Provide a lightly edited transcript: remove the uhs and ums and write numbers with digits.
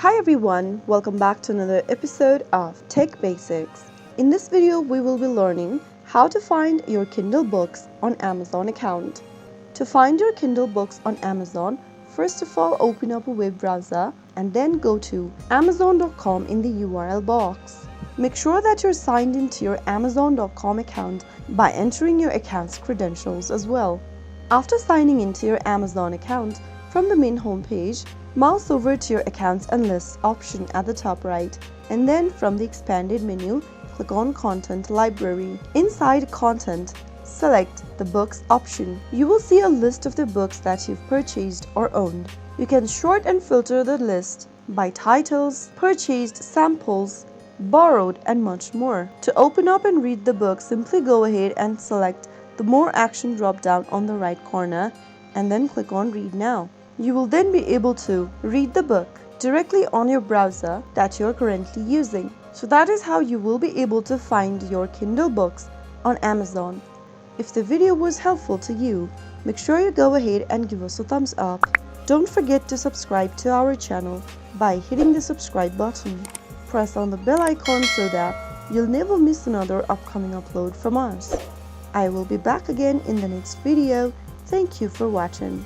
Hi everyone, welcome back to another episode of Tech Basics. In this video, we will be learning how to find your Kindle books on Amazon account. To find your Kindle books on Amazon, first of all open up a web browser and then go to amazon.com in the URL box. Make sure that you're signed into your amazon.com account by entering your account's credentials as well. After signing into your Amazon account, from the main homepage, mouse over to your Accounts and Lists option at the top right, and then from the expanded menu, click on Content Library. Inside Content, select the Books option. You will see a list of the books that you've purchased or owned. You can sort and filter the list by titles, purchased, samples, borrowed, and much more. To open up and read the book, simply go ahead and select the More Action drop-down on the right corner and then click on Read Now. You will then be able to read the book directly on your browser that you're currently using. So that is how you will be able to find your Kindle books on Amazon. If the video was helpful to you, make sure you go ahead and give us a thumbs up. Don't forget to subscribe to our channel by hitting the subscribe button. Press on the bell icon so that you'll never miss another upcoming upload from us. I will be back again in the next video. Thank you for watching.